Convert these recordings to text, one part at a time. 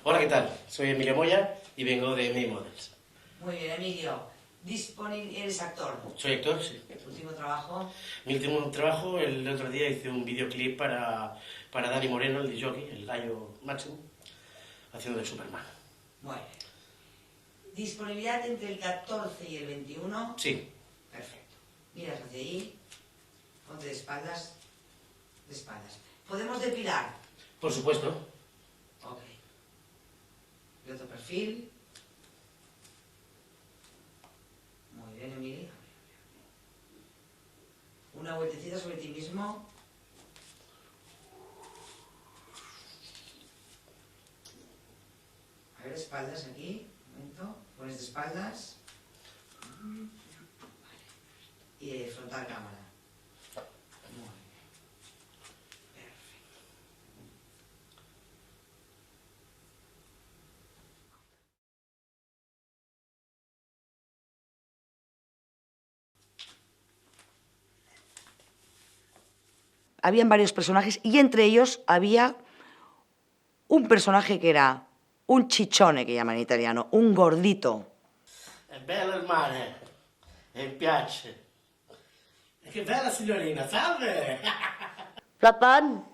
Hola, ¿qué tal? Soy Emilio Moya y vengo de May Models. Muy bien, Emilio. ¿Eres actor? Soy actor, sí. ¿Tu último trabajo? Mi último trabajo, el otro día hice un videoclip para Dani Moreno, el jockey, el gallo máximo, haciendo de Superman. Muy bien. ¿Disponibilidad entre el 14 y el 21? Sí. Perfecto. Miras hacia ahí. Ponte de espaldas. De espaldas. ¿Podemos depilar? Por supuesto. Ok. ¿Y otro perfil? Muy bien, Emilio. Una vueltecita sobre ti mismo. A ver, espaldas aquí. Un momento. Pones de espaldas. Vale. Y frontal cámara. Muy bien. Perfecto. Habían varios personajes y entre ellos había un personaje que era un chichone, que llaman en italiano, un gordito. È bello il mare, mi piace. Che bella signorina, salve! Flapan,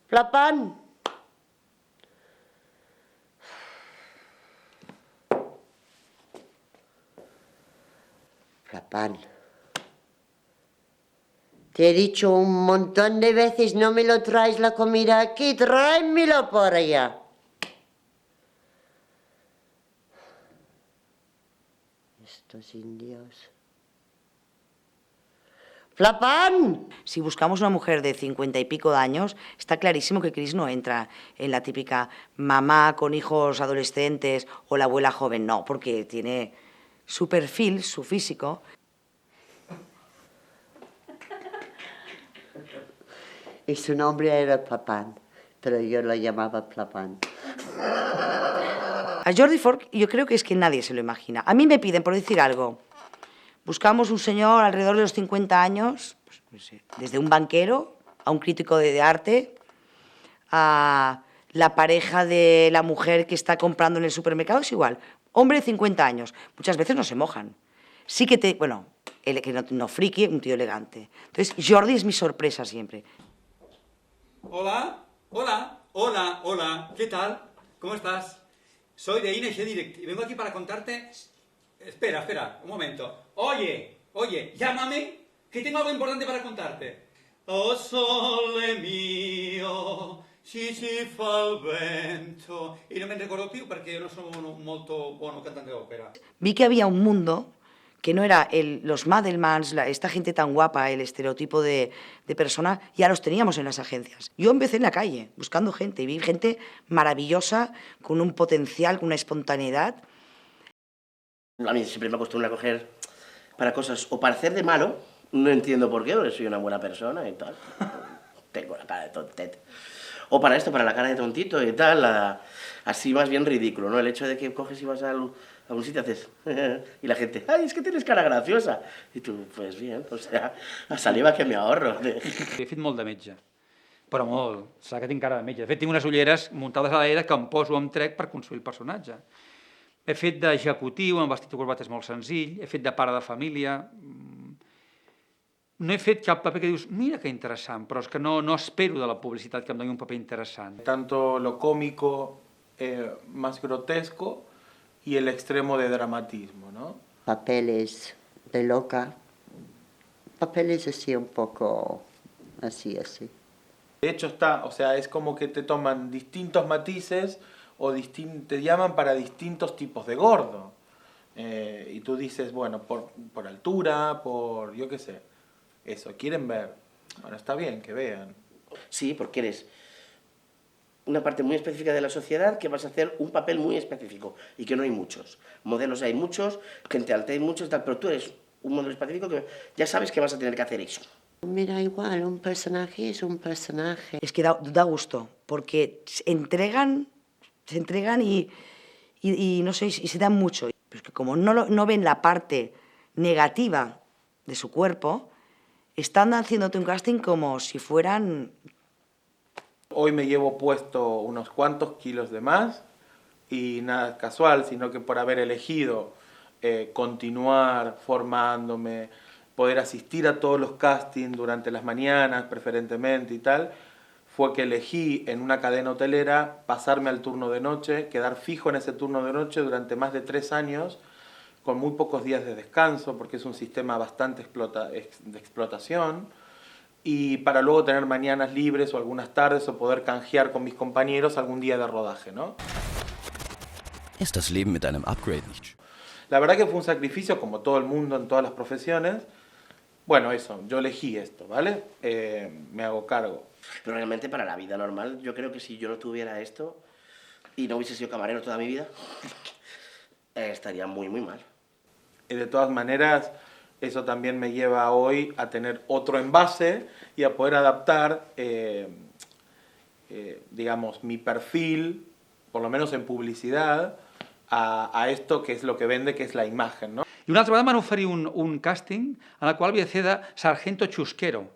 Flapan. Flapan. Te he dicho un montón de veces, no me lo traes la comida aquí, tráemelo por allá. Estos indios. ¡Flapan! Si buscamos una mujer de 50 y pico de años, está clarísimo que Chris no entra en la típica mamá con hijos adolescentes o la abuela joven, no, porque tiene su perfil, su físico. Y su nombre era Flapan, pero yo lo llamaba Flapan. A Jordi Ford yo creo que es que nadie se lo imagina. A mí me piden, por decir algo, buscamos un señor alrededor de los 50 años, pues, no sé, desde un banquero a un crítico de arte, a la pareja de la mujer que está comprando en el supermercado, es igual. Hombre de 50 años, muchas veces no se mojan. Sí que bueno, el que no friki, un tío elegante. Entonces, Jordi es mi sorpresa siempre. Hola, hola, hola, hola, ¿qué tal? ¿Cómo estás? Soy de ING Direct y vengo aquí para contarte... Espera, un momento. Oye, llámame, que tengo algo importante para contarte. Oh sole mio, ci fa il vento... Y no me recuerdo più perché non sono molto buono cantante d'opera. Vi que había un mundo que no era los Madelmans, esta gente tan guapa, el estereotipo de persona, ya los teníamos en las agencias. Yo empecé en la calle, buscando gente, y vi gente maravillosa, con un potencial, con una espontaneidad. A mí siempre me acostumbra a coger para cosas o para hacer de malo, no entiendo por qué, porque soy una buena persona y tal. Tengo la cara de tontete. O para esto, para la cara de tontito y tal, así más bien ridículo, ¿no? El hecho de que coges y vas a un sitio y haces... y la gente, ¡ay, es que tienes cara graciosa! Y tú, pues bien, o sea, la saliva que me ahorro. He fet molt de metge, però molt. Saps que tinc cara de metge. De fet, tinc unes ulleres muntades a l'aire que em poso, em trec per construir el personatge. He fet d'executiu, amb vestit i corbata és molt senzill. He fet de pare de família. No he fet cap paper que dius, mira que interessant, però és que no espero de la publicitat que em doni un paper interessant. Tanto lo cómico más grotesco y el extremo de dramatismo, ¿no? Papeles de loca. Papeles así un poco así. De hecho es como que te toman distintos matices o te llaman para distintos tipos de gordo. Y tú dices, bueno, por altura, por yo qué sé, eso, quieren ver. Bueno, está bien que vean. Sí, porque eres una parte muy específica de la sociedad que vas a hacer un papel muy específico y que no hay muchos. Modelos hay muchos, gente alta hay muchos, tal, pero tú eres un modelo específico que ya sabes que vas a tener que hacer eso. Mira, igual, un personaje es un personaje. Es que da gusto, porque se entregan y no sé, y se dan mucho. Pero es que como no ven la parte negativa de su cuerpo, están haciéndote un casting como si fueran... Hoy me llevo puesto unos cuantos kilos de más y nada casual, sino que por haber elegido continuar formándome, poder asistir a todos los castings durante las mañanas preferentemente y tal, fue que elegí en una cadena hotelera pasarme al turno de noche, quedar fijo en ese turno de noche durante más de 3 años, con muy pocos días de descanso, porque es un sistema bastante de explotación, y para luego tener mañanas libres o algunas tardes o poder canjear con mis compañeros algún día de rodaje, ¿no? Ist das Leben mit einem Upgrade nicht? La verdad que fue un sacrificio, como todo el mundo en todas las profesiones. Bueno, eso, yo elegí esto, ¿vale? Me hago cargo. Pero realmente para la vida normal, yo creo que si yo no tuviera esto y no hubiese sido camarero toda mi vida, estaría muy, muy mal. Y de todas maneras, eso también me lleva hoy a tener otro envase y a poder adaptar, digamos, mi perfil, por lo menos en publicidad, a esto que és lo que vende, que és la imagen, no? I una altra vegada m'han oferit un càsting en el qual havia de fer de sargento xusquero.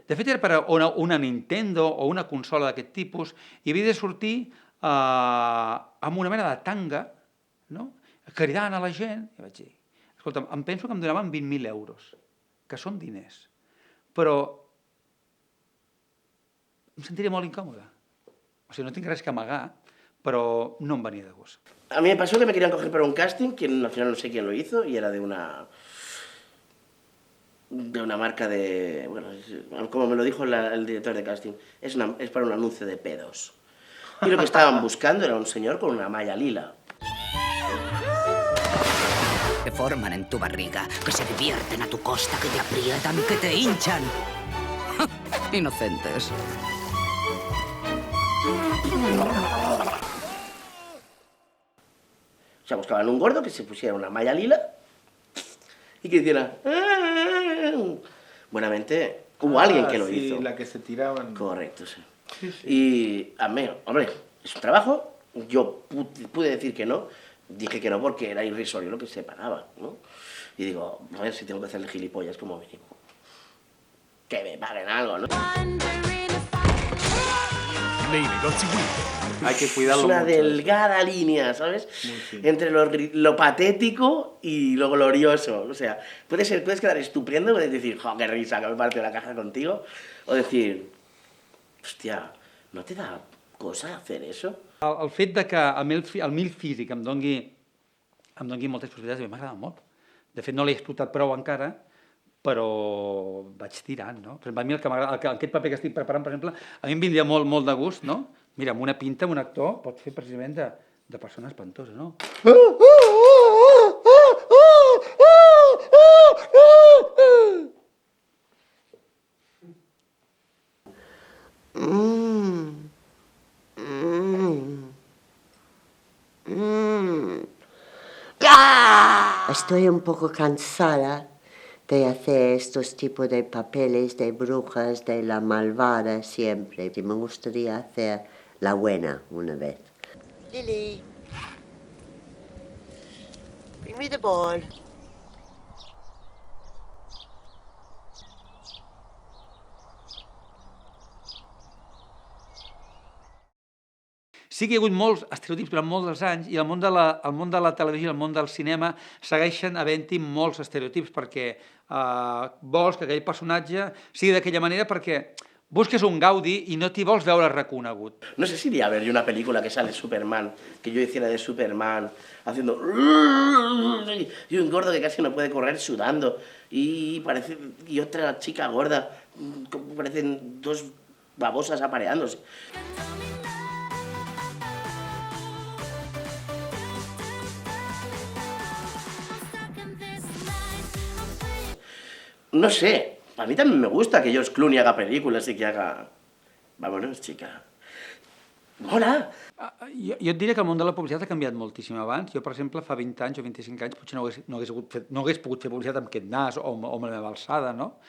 De fet, era per a una Nintendo o una consola d'aquest tipus i havia de sortir amb una mena de tanga, no? Cridant a la gent. I vaig dir, escolta'm, em penso que em donaven 20.000 euros, que són diners, però em sentiria molt incòmode. O sigui, no tinc res que amagar, pero no em venia de gust. A mí me pasó que me querían coger para un casting, que al final no sé quién lo hizo, y era de una marca de... Bueno, como me lo dijo el director de casting, es para un anuncio de pedos. Y lo que estaban buscando era un señor con una malla lila. Que forman en tu barriga, que se divierten a tu costa, que te aprietan, que te hinchan. Inocentes. O sea, buscaban un gordo que se pusiera una malla lila y que hiciera... Buenamente, hubo alguien que lo sí, hizo. La que se tiraban. Correcto, sí. Sí, sí. Y a mí, hombre, es un trabajo, yo pude decir que no, dije que no porque era irrisorio lo que se pagaba, ¿no? Y digo, a ver si tengo que hacerle gilipollas como mínimo. Que me paguen algo, ¿no? Hay que cuidarlo Es una mucho. delgada línea, ¿sabes? Muy fino. Entre lo patético y lo glorioso. O sea, puedes quedar estupendo, puedes decir, jo, qué risa, que me partió la caja contigo. O decir, hòstia, ¿no te da cosa hacer eso? El fet de que el mil físic em dongui moltes possibilitats, a mi m'agrada molt. De fet, no l'he explotat prou encara, però vaig tirant, no? Per exemple, a mi aquest paper que estic preparant, per exemple, a mi em vindria molt de gust, no? Mira, amb una pinta, un actor pot fer precisament de persona espantosa, no? Estoy un poco cansada de hacer estos tipos de papeles de brujas, de la malvada siempre. Y me gustaría hacer la buena una vez. Lily, bring me the ball. Sí que hi ha hagut molts estereotips durant molts dels anys i el món de la televisió i el món del cinema segueixen havent-hi molts estereotips perquè vols que aquell personatge sigui d'aquella manera perquè busques un Gaudi i no t'hi vols veure reconegut. No sé si iría a ver yo una película que sale Superman, que yo hiciera de Superman, haciendo... Y un gordo que casi no puede correr sudando. Y otra chica gorda, parecen dos babosas apareándose. No sé, a mí también me gusta que George Clooney haga películas y que haga... Vámonos, chica. Hola! Jo et diré que el món de la publicitat ha canviat moltíssim abans. Jo, per exemple, fa 20 anys o 25 anys potser no hagués pogut fer publicitat amb aquest nas o amb la meva alçada, no?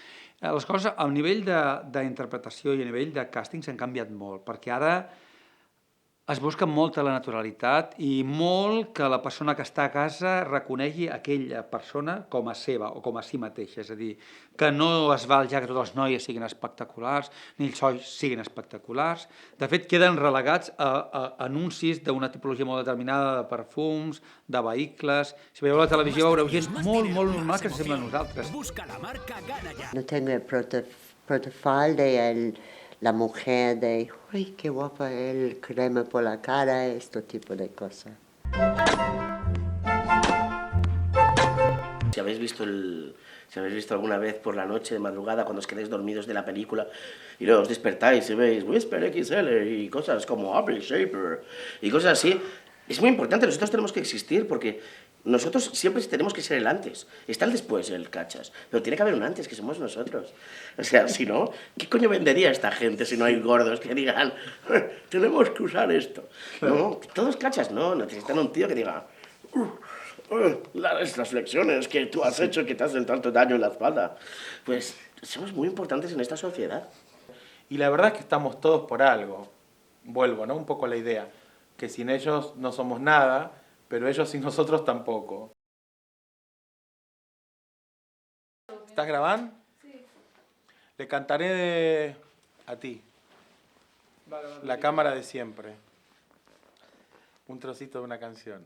Les coses a nivell d'interpretació i a nivell de càsting s'han canviat molt, perquè ara Es busca molta la naturalitat i molt que la persona que està a casa reconegui aquella persona com a seva o com a si mateixa. És a dir, que no es val ja que totes les noies siguin espectaculars, ni els nois siguin espectaculars. De fet, queden relegats a anuncis d'una tipologia molt determinada de perfums, de vehicles. Si veieu la televisió veureu gent molt, molt normal que s'assembla a nosaltres. Busca la marca Gana Ya. No tengo el protofalde, la mujer de, uy, qué guapa, el crema por la cara, este tipo de cosas. Si habéis visto alguna vez por la noche, de madrugada, cuando os quedáis dormidos de la película y luego os despertáis y veis Whisper XL y cosas como Apple Shaper y cosas así, es muy importante, nosotros tenemos que existir porque nosotros siempre tenemos que ser el antes. Está el después, el cachas, pero tiene que haber un antes, que somos nosotros. O sea, si no, ¿qué coño vendería esta gente si no hay gordos que digan tenemos que usar esto? No, todos cachas, no, necesitan un tío que diga las flexiones que tú has hecho que te hacen tanto daño en la espalda. Pues somos muy importantes en esta sociedad. Y la verdad es que estamos todos por algo. Vuelvo, ¿no? Un poco a la idea. Que sin ellos no somos nada, pero ellos sin nosotros tampoco. ¿Estás grabando? Sí. Le cantaré a ti. La cámara de siempre. Un trocito de una canción.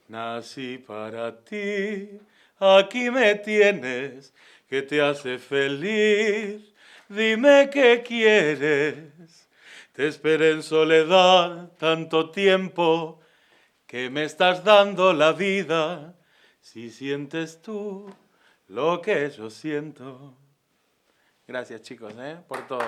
Nací para ti, aquí me tienes, ¿qué te hace feliz? Dime qué quieres. Te esperé en soledad tanto tiempo que me estás dando la vida. Si sientes tú lo que yo siento. Gracias, chicos, por todo.